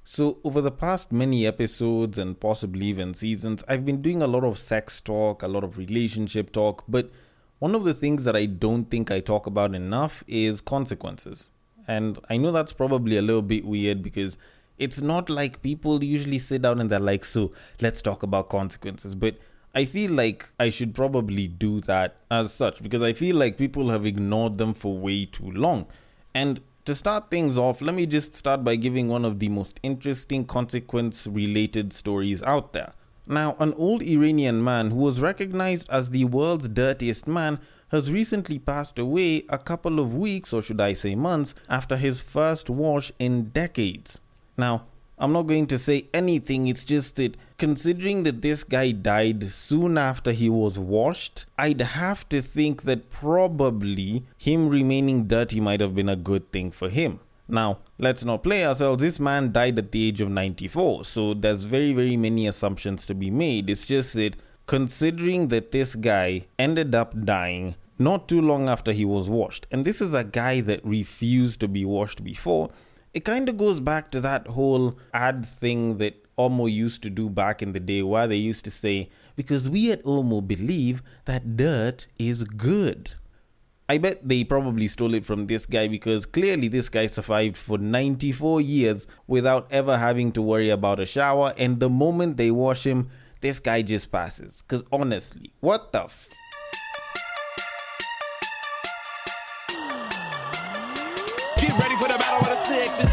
So, over the past many episodes and possibly even seasons, I've been doing a lot of sex talk, a lot of relationship talk, but one of the things that I don't think I talk about enough is consequences. And I know that's probably a little bit weird because it's not like people usually sit down and they're like, so let's talk about consequences. But I feel like I should probably do that as such because I feel like people have ignored them for way too long. And to start things off, let me just start by giving one of the most interesting consequence-related stories out there. Now, an old Iranian man who was recognized as the world's dirtiest man has recently passed away a couple of weeks, or should I say months, after his first wash in decades. Now, I'm not going to say anything, it's just that considering that this guy died soon after he was washed, I'd have to think that probably him remaining dirty might have been a good thing for him. Now, let's not play ourselves, this man died at the age of 94, so there's very many assumptions to be made. It's just that considering that this guy ended up dying not too long after he was washed, and this is a guy that refused to be washed before, it kind of goes back to that whole ad thing that Omo used to do back in the day where they used to say, because we at Omo believe that dirt is good. I bet they probably stole it from this guy because clearly this guy survived for 94 years without ever having to worry about a shower, and the moment they wash him, this guy just passes. Because honestly, what the Get ready for the battle of the sexes.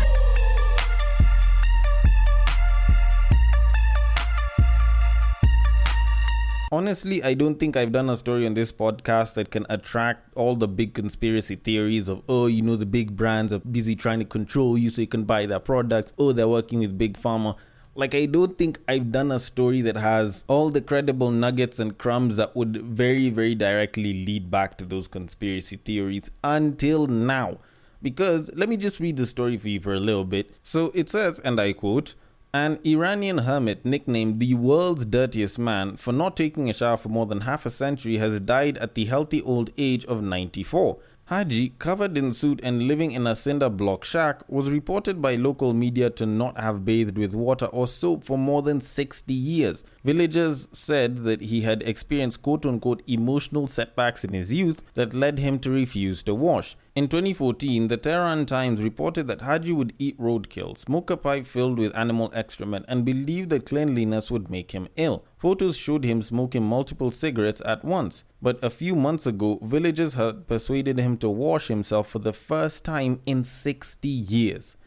Honestly, I don't think I've done a story on this podcast that can attract all the big conspiracy theories of, the big brands are busy trying to control you so you can buy their products. They're working with big pharma. Like, I don't think I've done a story that has all the credible nuggets and crumbs that would very directly lead back to those conspiracy theories until now. Because, let me just read the story for you for a little bit. So it says, and I quote, an Iranian hermit nicknamed the world's dirtiest man for not taking a shower for more than half a century has died at the healthy old age of 94. Haji, covered in soot and living in a cinder block shack, was reported by local media to not have bathed with water or soap for more than 60 years. Villagers said that he had experienced quote-unquote emotional setbacks in his youth that led him to refuse to wash. In 2014, the Tehran Times reported that Haji would eat roadkill, smoke a pipe filled with animal excrement, and believed that cleanliness would make him ill. Photos showed him smoking multiple cigarettes at once. But a few months ago, villagers had persuaded him to wash himself for the first time in 60 years.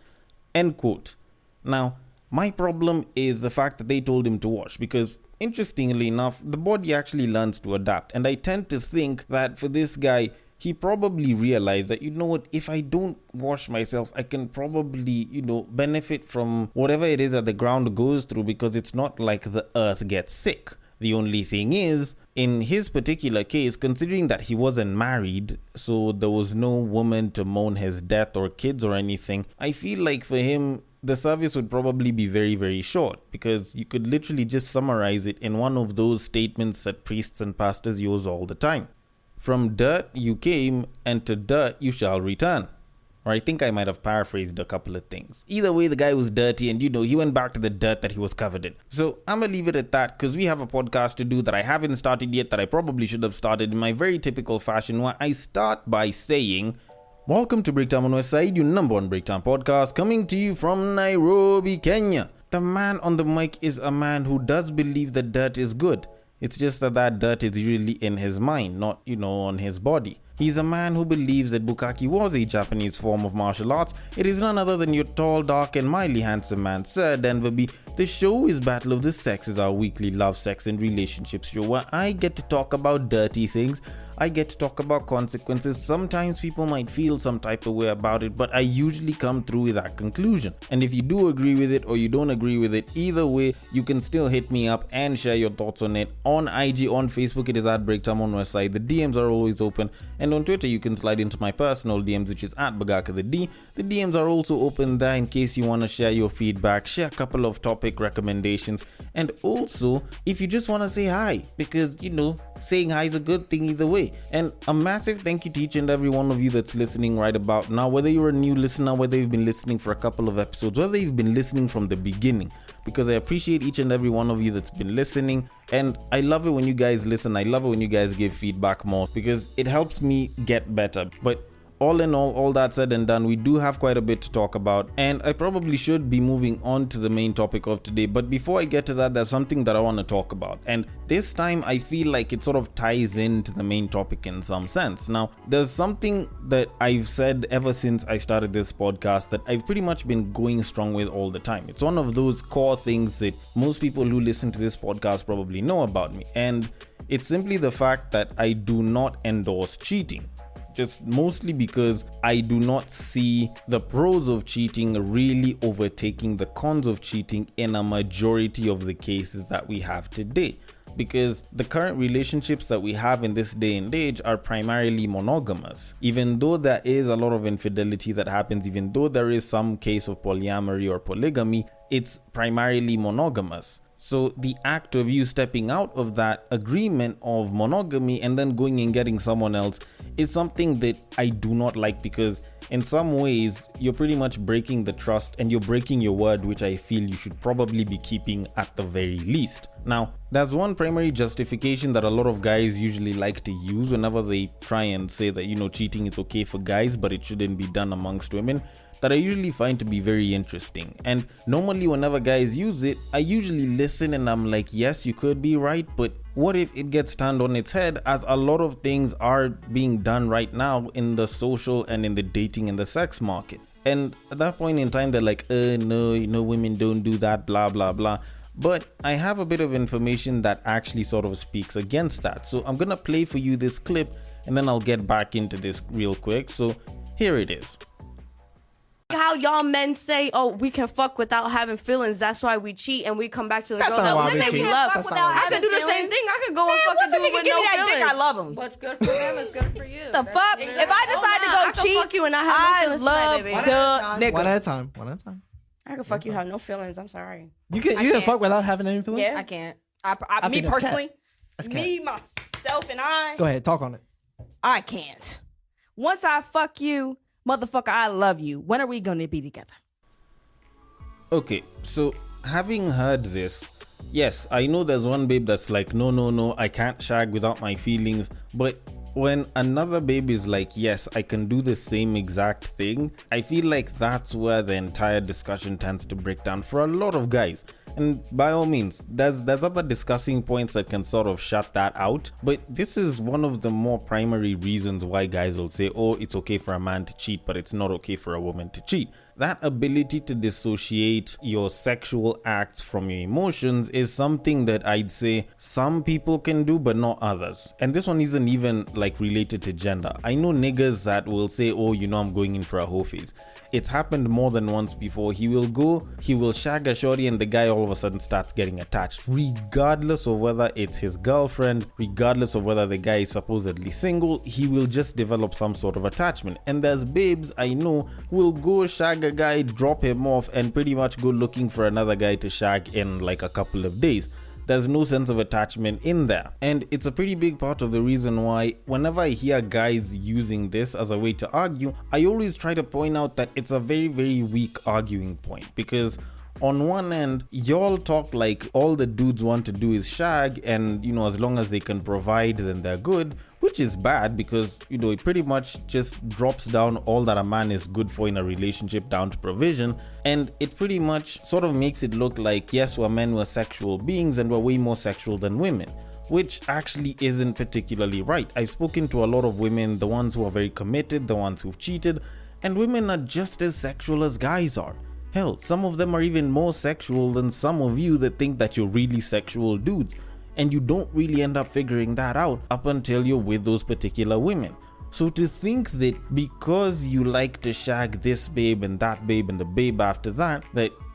End quote. Now, my problem is the fact that they told him to wash because, interestingly enough, the body actually learns to adapt. And I tend to think that for this guy, he probably realized that, if I don't wash myself, I can probably, benefit from whatever it is that the ground goes through because it's not like the earth gets sick. The only thing is, in his particular case, considering that he wasn't married, so there was no woman to mourn his death or kids or anything, I feel like for him, the service would probably be very short because you could literally just summarize it in one of those statements that priests and pastors use all the time. From dirt you came, and to dirt you shall return. Or I think I might have paraphrased a couple of things. Either way, the guy was dirty and, he went back to the dirt that he was covered in. So I'm going to leave it at that because we have a podcast to do that I haven't started yet that I probably should have started in my very typical fashion where I start by saying, welcome to Breakdown on West Side, your number one breakdown podcast coming to you from Nairobi, Kenya. The man on the mic is a man who does believe that dirt is good. It's just that dirt is usually in his mind, not, on his body. He's a man who believes that bukkake was a Japanese form of martial arts. It is none other than your tall, dark, and mildly handsome man, Sir Denver B. The show is Battle of the Sexes, our weekly love, sex, and relationships show where I get to talk about dirty things. I get to talk about consequences. Sometimes people might feel some type of way about it, but I usually come through with that conclusion. And if you do agree with it or you don't agree with it, either way, you can still hit me up and share your thoughts on it. On IG, on Facebook, it is at Breaktime on Westside. The DMs are always open. And on Twitter, you can slide into my personal DMs, which is at Bagaka the D. The DMs are also open there in case you want to share your feedback, share a couple of topic recommendations, and also if you just want to say hi, because saying hi is a good thing either way. And a massive thank you to each and every one of you that's listening right about now, whether you're a new listener, whether you've been listening for a couple of episodes, whether you've been listening from the beginning, because I appreciate each and every one of you that's been listening. And I love it when you guys listen. I love it when you guys give feedback more, because it helps me get better. But all in all that said and done, we do have quite a bit to talk about, and I probably should be moving on to the main topic of today. But before I get to that, there's something that I want to talk about, and this time I feel like it sort of ties into the main topic in some sense. Now, there's something that I've said ever since I started this podcast that I've pretty much been going strong with all the time. It's one of those core things that most people who listen to this podcast probably know about me, and it's simply the fact that I do not endorse cheating. Just mostly because I do not see the pros of cheating really overtaking the cons of cheating in a majority of the cases that we have today. Because the current relationships that we have in this day and age are primarily monogamous. Even though there is a lot of infidelity that happens, even though there is some case of polyamory or polygamy, it's primarily monogamous. So the act of you stepping out of that agreement of monogamy and then going and getting someone else is something that I do not like, because in some ways you're pretty much breaking the trust and you're breaking your word, which I feel you should probably be keeping at the very least. Now, there's one primary justification that a lot of guys usually like to use whenever they try and say that, cheating is okay for guys, but it shouldn't be done amongst women, that I usually find to be very interesting. And normally whenever guys use it, I usually listen and I'm like, yes, you could be right, but what if it gets turned on its head, as a lot of things are being done right now in the social and in the dating and the sex market. And at that point in time, they're like, no, women don't do that, blah, blah, blah. But I have a bit of information that actually sort of speaks against that. So I'm gonna play for you this clip and then I'll get back into this real quick. So here it is. How y'all men say, oh, we can fuck without having feelings, that's why we cheat, and we come back to the girl that we say we love. I could do the same thing. I could go and fucking do it with no feelings. I love him. What's good for them is good for you. The fuck? If I decide to go cheat, I can fuck you and I have no feelings love tonight, the nigga. One at a time. I can fuck you, have no feelings. I'm sorry. You can fuck without having any feelings? Yeah. I can't. Me think that's personally, That's me, myself, and I. Go ahead, talk on it. I can't. Once I fuck you, motherfucker, I love you. When are we going to be together? Okay, so having heard this, yes, I know there's one babe that's like, no, I can't shag without my feelings. But when another babe is like, yes, I can do the same exact thing, I feel like that's where the entire discussion tends to break down for a lot of guys. And by all means, there's other discussing points that can sort of shut that out. But this is one of the more primary reasons why guys will say, oh, it's okay for a man to cheat, but it's not okay for a woman to cheat. That ability to dissociate your sexual acts from your emotions is something that I'd say some people can do, but not others. And this one isn't even like related to gender. I know niggas that will say, oh, I'm going in for a hoe phase. It's happened more than once before. He will shag a shorty and the guy all of a sudden starts getting attached, regardless of whether it's his girlfriend, regardless of whether the guy is supposedly single, he will just develop some sort of attachment. And there's babes I know who will go shag a guy, drop him off, and pretty much go looking for another guy to shag in like a couple of days. There's no sense of attachment in there. And it's a pretty big part of the reason why whenever I hear guys using this as a way to argue, I always try to point out that it's a very, very weak arguing point. Because on one end, y'all talk like all the dudes want to do is shag, and as long as they can provide, then they're good, which is bad because it pretty much just drops down all that a man is good for in a relationship down to provision. And it pretty much sort of makes it look like, yes, we're men, we're sexual beings, and we're way more sexual than women, which actually isn't particularly right. I've spoken to a lot of women, the ones who are very committed, the ones who've cheated, and women are just as sexual as guys are. Hell, some of them are even more sexual than some of you that think that you're really sexual dudes. And you don't really end up figuring that out up until you're with those particular women. So to think that because you like to shag this babe and that babe and the babe after that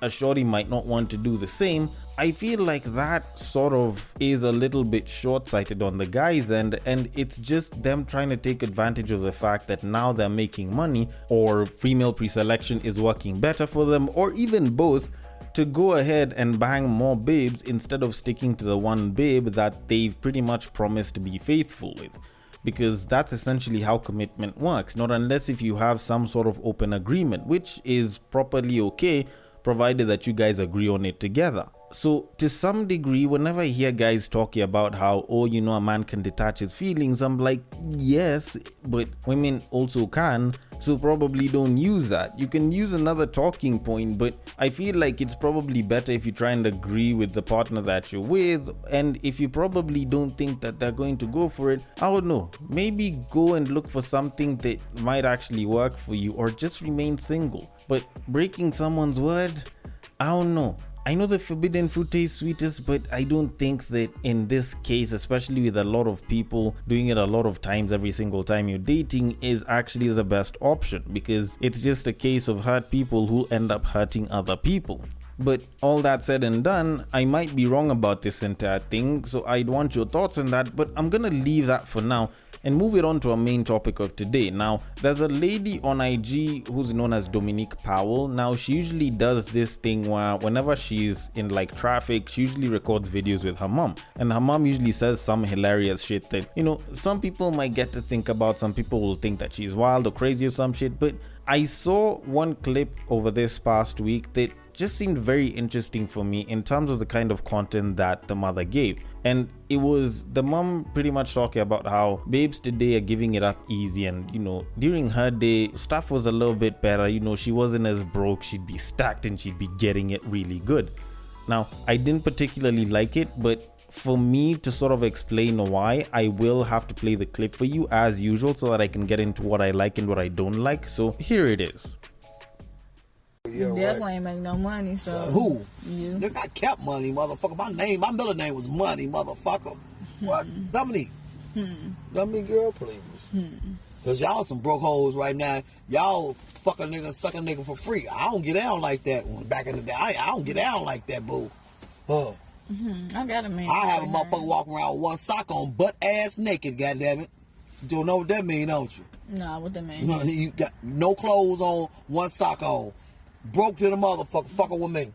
a shorty might not want to do the same, I feel like that sort of is a little bit short-sighted on the guys' end, and it's just them trying to take advantage of the fact that now they're making money, or female pre-selection is working better for them, or even both, to go ahead and bang more babes instead of sticking to the one babe that they've pretty much promised to be faithful with. Because that's essentially how commitment works, not unless if you have some sort of open agreement, which is properly okay, provided that you guys agree on it together. So to some degree, whenever I hear guys talking about how, oh, you know, a man can detach his feelings, I'm like, yes, but women also can, so probably don't use that. You can use another talking point, but I feel like it's probably better if you try and agree with the partner that you're with, and if you probably don't think that they're going to go for it, I don't know, maybe go and look for something that might actually work for you, or just remain single. But breaking someone's word, I don't know. I know the forbidden fruit tastes sweetest, but I don't think that in this case, especially with a lot of people doing it a lot of times every single time you're dating, is actually the best option, because it's just a case of hurt people who end up hurting other people. But all that said and done, I might be wrong about this entire thing, so I'd want your thoughts on that, but I'm gonna leave that for now and move it on to our main topic of today. Now, there's a lady on IG who's known as Dominique Powell. Now, she usually does this thing where whenever she's in like traffic, she usually records videos with her mom. And her mom usually says some hilarious shit that, you know, some people might get to think about. Some people will think that she's wild or crazy or some shit. But I saw one clip over this past week that just seemed very interesting for me in terms of the kind of content that the mother gave. And it was the mom pretty much talking about how babes today are giving it up easy, and you know, during her day stuff was a little bit better. You know, she wasn't as broke, she'd be stacked and she'd be getting it really good. Now, I didn't particularly like it, but for me to sort of explain why, I will have to play the clip for you as usual so that I can get into what I like and what I don't like. So here it is. You definitely ain't make no money, so. Who? You. Nigga, I kept money, motherfucker. My middle name was Money, motherfucker. What? Dominique. Dominique, girl, please. Cause y'all some broke hoes right now. Y'all fuck a nigga, suck a nigga for free. I don't get down like that one. Back in the day, I don't get down like that, boo. Huh. I got a man. I have a motherfucker walking around with one sock on, butt ass naked, goddammit. You don't know what that mean, don't you? Nah, what that mean? No, you got no clothes on, one sock on. Broke to the motherfucker, fucking with me.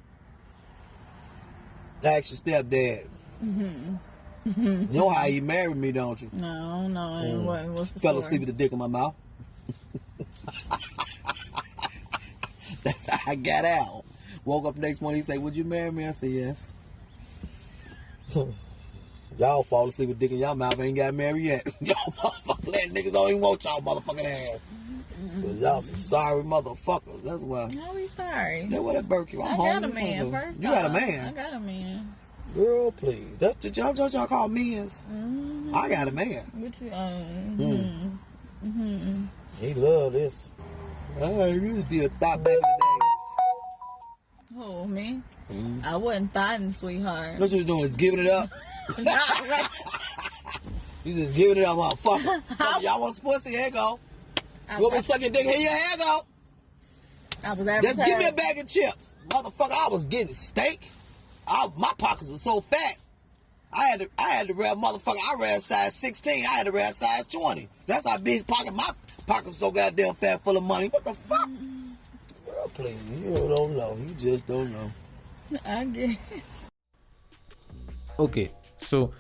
Ask your stepdad. You know how he married me, don't you? No. What's the Fell story? asleep with the dick in my mouth. That's how I got out. Woke up the next morning, he said, would you marry me? I said, yes. Y'all fall asleep with dick in y'all mouth, ain't got married yet. Y'all motherfucking let niggas don't even want y'all motherfucking ass. Y'all some sorry motherfuckers, that's why. No, we sorry. That what that burk you. I'm I got a hungry. man, first You got a off. man? I got a man. Girl, please. That's y'all call men's. I got a man. What you, He love this. I used to be a thought back in the Who, me? I wasn't thotting, sweetheart. days. What you was doing? Is giving it up? You just giving it up, motherfucker. Y'all want some pussy? Here you go. You want me to suck your dick? Here you go. I was Just give me a bag of chips. Motherfucker, I was getting steak. My pockets were so fat. I had to wear motherfucker. I wear a size 16. I had to wear a size 20. That's how big my pocket was so goddamn fat, full of money. What the fuck? Girl, please, you don't know. You just don't know. I guess. Okay, so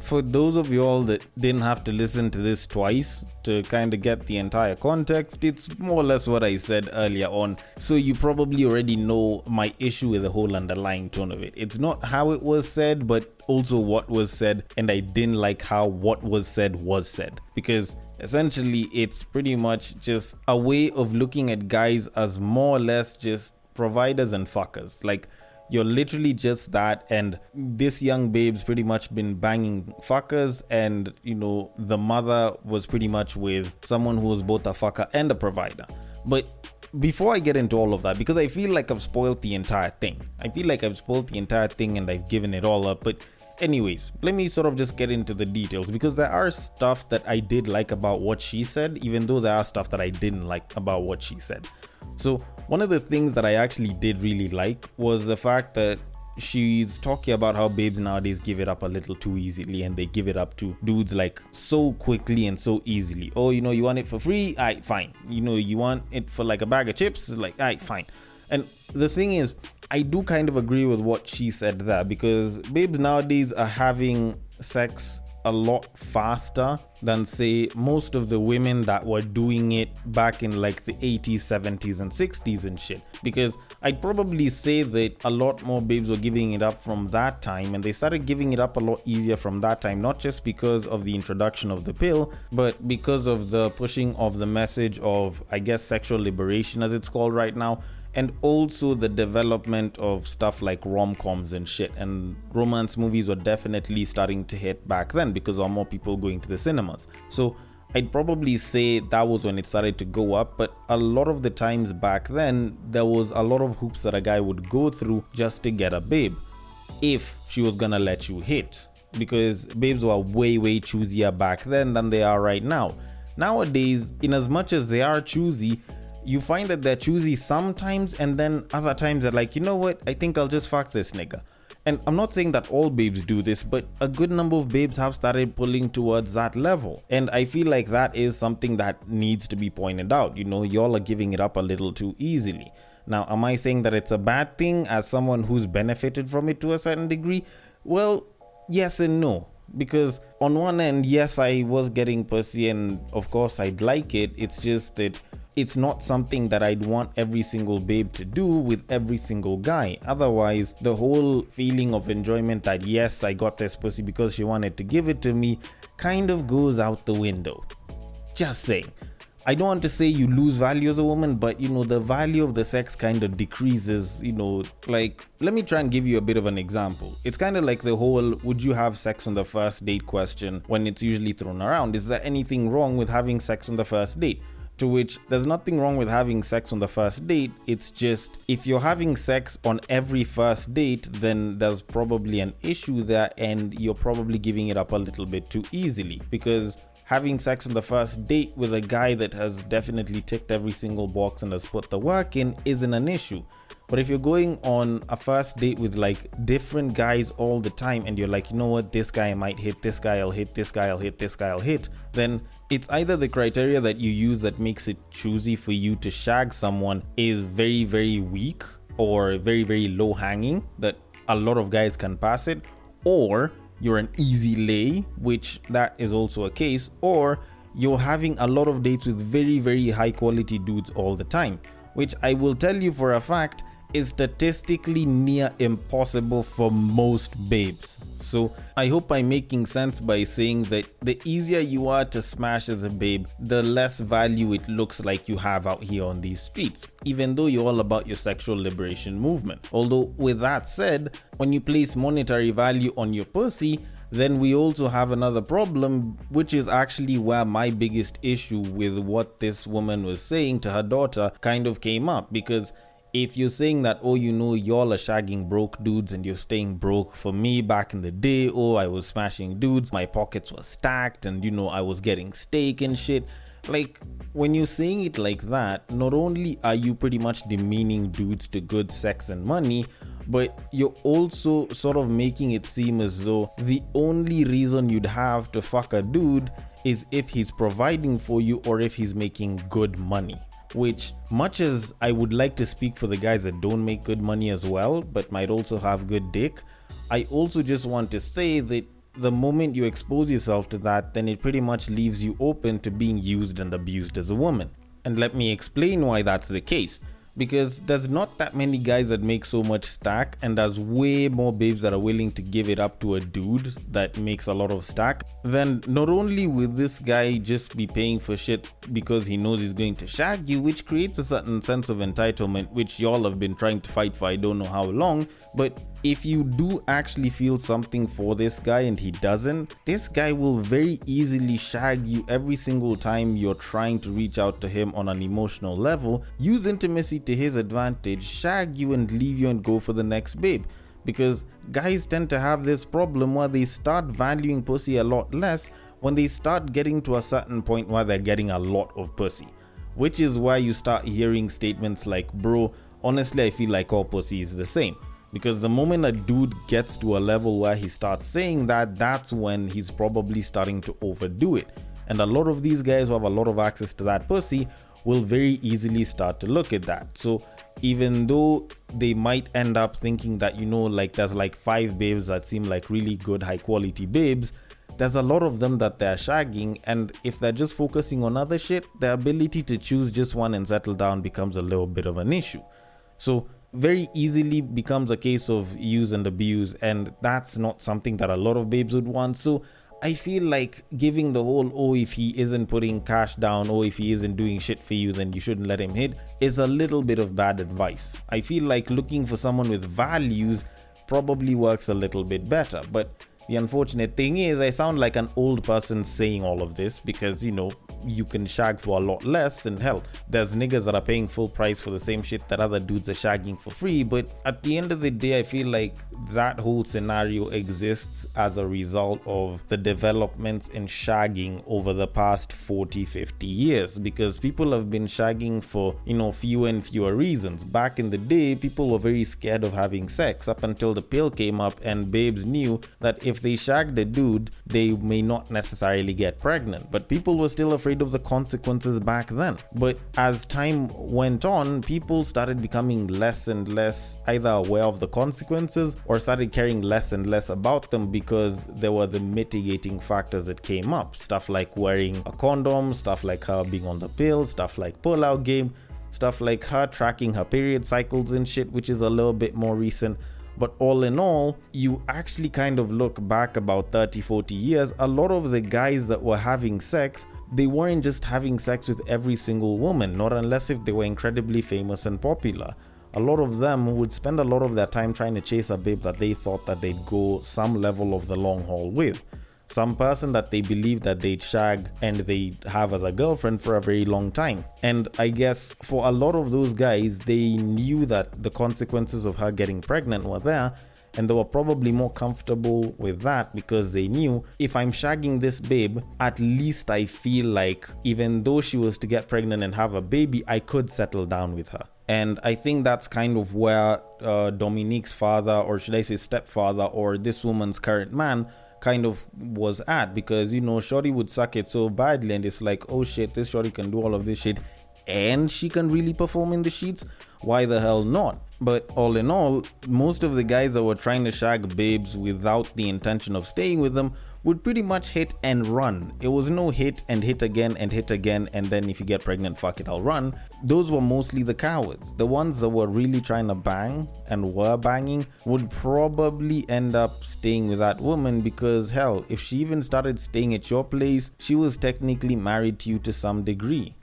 for those of y'all that didn't have to listen to this twice to kind of get the entire context, it's more or less what I said earlier on. So you probably already know my issue with the whole underlying tone of it. It's not how it was said, but also what was said, and I didn't like how what was said, because essentially it's pretty much just a way of looking at guys as more or less just providers and fuckers. Like, you're literally just that, and this young babe's pretty much been banging fuckers, and you know, the mother was pretty much with someone who was both a fucker and a provider. But before I get into all of that, because I feel like I've spoiled the entire thing, and I've given it all up, but anyways, let me sort of just get into the details, because there are stuff that I did like about what she said, even though there are stuff that I didn't like about what she said. So one of the things that I actually did really like was the fact that she's talking about how babes nowadays give it up a little too easily, and they give it up to dudes like so quickly and so easily. Oh, you know, you want it for free? Aight, fine. You know, you want it for like a bag of chips? Like, aight, fine. And the thing is, I do kind of agree with what she said there, because babes nowadays are having sex a lot faster than, say, most of the women that were doing it back in like the 80s, 70s, and 60s and shit. Because I'd probably say that a lot more babes were giving it up from that time, and they started giving it up a lot easier from that time, not just because of the introduction of the pill, but because of the pushing of the message of, I guess, sexual liberation, as it's called right now. And also the development of stuff like rom-coms and shit. And romance movies were definitely starting to hit back then because there were more people going to the cinemas. So I'd probably say that was when it started to go up. But a lot of the times back then, there was a lot of hoops that a guy would go through just to get a babe, if she was gonna let you hit. Because babes were way choosier back then than they are right now. Nowadays, in as much as they are choosy, you find that they're choosy sometimes, and then other times they're like, you know what, I think I'll just fuck this nigga. And I'm not saying that all babes do this, but a good number of babes have started pulling towards that level. And I feel like that is something that needs to be pointed out. You know, y'all are giving it up a little too easily. Now, am I saying that it's a bad thing as someone who's benefited from it to a certain degree? Well, yes and no. Because on one end, yes, I was getting pussy, and of course I'd like it. It's just that it's not something that I'd want every single babe to do with every single guy. Otherwise, the whole feeling of enjoyment that, yes, I got this pussy because she wanted to give it to me, kind of goes out the window. Just saying. I don't want to say you lose value as a woman, but you know, the value of the sex kind of decreases, you know. Like, let me try and give you a bit of an example. It's kind of like the whole would you have sex on the first date question when it's usually thrown around. Is there anything wrong with having sex on the first date? To which, there's nothing wrong with having sex on the first date. It's just, if you're having sex on every first date, then there's probably an issue there, and you're probably giving it up a little bit too easily. Because having sex on the first date with a guy that has definitely ticked every single box and has put the work in isn't an issue. But if you're going on a first date with like different guys all the time, and you're like, you know what, this guy might hit, this guy I'll hit, this guy I'll hit, this guy I'll hit, then it's either the criteria that you use that makes it choosy for you to shag someone is very weak, or very low hanging that a lot of guys can pass it, or you're an easy lay, which that is also a case, or you're having a lot of dates with very high quality dudes all the time, which I will tell you for a fact is statistically near impossible for most babes. So I hope I'm making sense by saying that the easier you are to smash as a babe, the less value it looks like you have out here on these streets, even though you're all about your sexual liberation movement. Although with that said, when you place monetary value on your pussy, then we also have another problem, which is actually where my biggest issue with what this woman was saying to her daughter kind of came up. Because if you're saying that, oh, you know, y'all are shagging broke dudes and you're staying broke, for me back in the day, oh, I was smashing dudes, my pockets were stacked, and you know, I was getting steak and shit. Like, when you're saying it like that, not only are you pretty much demeaning dudes to good sex and money, but you're also sort of making it seem as though the only reason you'd have to fuck a dude is if he's providing for you or if he's making good money. Which, much as I would like to speak for the guys that don't make good money as well, but might also have good dick, I also just want to say that the moment you expose yourself to that, then it pretty much leaves you open to being used and abused as a woman. And let me explain why that's the case. Because there's not that many guys that make so much stack, and there's way more babes that are willing to give it up to a dude that makes a lot of stack. Then not only will this guy just be paying for shit because he knows he's going to shag you, which creates a certain sense of entitlement, which y'all have been trying to fight for I don't know how long, but if you do actually feel something for this guy and he doesn't, this guy will very easily shag you every single time you're trying to reach out to him on an emotional level, use intimacy to his advantage, shag you and leave you and go for the next babe. Because guys tend to have this problem where they start valuing pussy a lot less when they start getting to a certain point where they're getting a lot of pussy. Which is why you start hearing statements like, bro, honestly I feel like all pussy is the same. Because the moment a dude gets to a level where he starts saying that, that's when he's probably starting to overdo it. And a lot of these guys who have a lot of access to that pussy will very easily start to look at that. So even though they might end up thinking that, like there's like 5 babes that seem like really good, high quality babes, there's a lot of them that they're shagging, and if they're just focusing on other shit, their ability to choose just one and settle down becomes a little bit of an issue. So very easily becomes a case of use and abuse, and that's not something that a lot of babes would want. So I feel like giving the whole, if he isn't putting cash down, if he isn't doing shit for you, then you shouldn't let him hit, is a little bit of bad advice. I feel like looking for someone with values probably works a little bit better. But the unfortunate thing is, I sound like an old person saying all of this because, you can shag for a lot less, and hell, there's niggas that are paying full price for the same shit that other dudes are shagging for free. But at the end of the day, I feel like that whole scenario exists as a result of the developments in shagging over the past 40-50 years, because people have been shagging for fewer and fewer reasons. Back in the day, people were very scared of having sex up until the pill came up, and babes knew that if they shagged a dude, they may not necessarily get pregnant. But people were still afraid of the consequences back then. But as time went on, people started becoming less and less either aware of the consequences or started caring less and less about them, because there were the mitigating factors that came up. Stuff like wearing a condom, stuff like her being on the pill, stuff like pull-out game, stuff like her tracking her period cycles and shit, which is a little bit more recent. But all in all, you actually kind of look back about 30-40 years, a lot of the guys that were having sex, they weren't just having sex with every single woman, not unless if they were incredibly famous and popular. A lot of them would spend a lot of their time trying to chase a babe that they thought that they'd go some level of the long haul with. Some person that they believe that they'd shag and they'd have as a girlfriend for a very long time. And I guess for a lot of those guys, they knew that the consequences of her getting pregnant were there, and they were probably more comfortable with that because they knew, if I'm shagging this babe, at least I feel like even though she was to get pregnant and have a baby, I could settle down with her. And I think that's kind of where Dominique's father, or should I say stepfather, or this woman's current man, kind of was at, because shorty would suck it so badly, and it's like, oh shit, this shorty can do all of this shit and she can really perform in the sheets, why the hell not? But all in all, most of the guys that were trying to shag babes without the intention of staying with them would pretty much hit and run. It was no hit and hit again and hit again, and then if you get pregnant, fuck it, I'll run. Those were mostly the cowards. The ones that were really trying to bang and were banging would probably end up staying with that woman, because hell, if she even started staying at your place, she was technically married to you to some degree.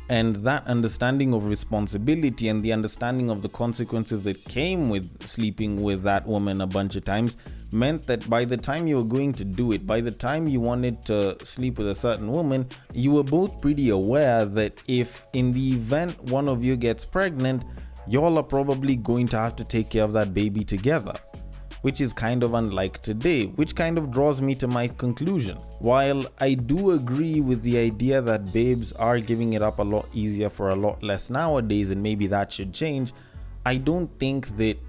And that understanding of responsibility and the understanding of the consequences that came with sleeping with that woman a bunch of times meant that by the time you were going to do it, by the time you wanted to sleep with a certain woman, you were both pretty aware that if in the event one of you gets pregnant, y'all are probably going to have to take care of that baby together. Which is kind of unlike today, which kind of draws me to my conclusion. While I do agree with the idea that babes are giving it up a lot easier for a lot less nowadays, and maybe that should change, I don't think that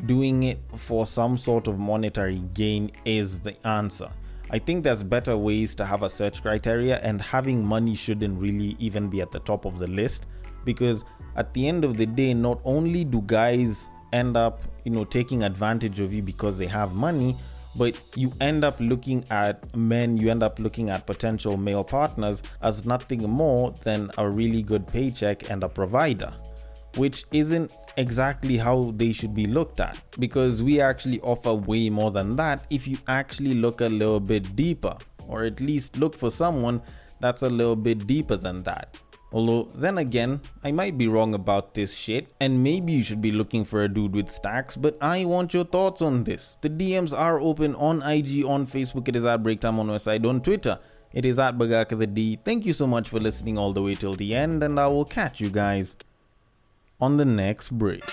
doing it for some sort of monetary gain is the answer. I think there's better ways to have a search criteria, and having money shouldn't really even be at the top of the list, because at the end of the day, not only do guys end up taking advantage of you because they have money, but you end up looking at men, you end up looking at potential male partners as nothing more than a really good paycheck and a provider, which isn't exactly how they should be looked at, because we actually offer way more than that if you actually look a little bit deeper, or at least look for someone that's a little bit deeper than that. Although, then again, I might be wrong about this shit, and maybe you should be looking for a dude with stacks, but I want your thoughts on this. The DMs are open on IG, on Facebook, it is at Breaktime on Westside, on Twitter, it is at Bagaka the D. Thank you so much for listening all the way till the end, and I will catch you guys on the next break.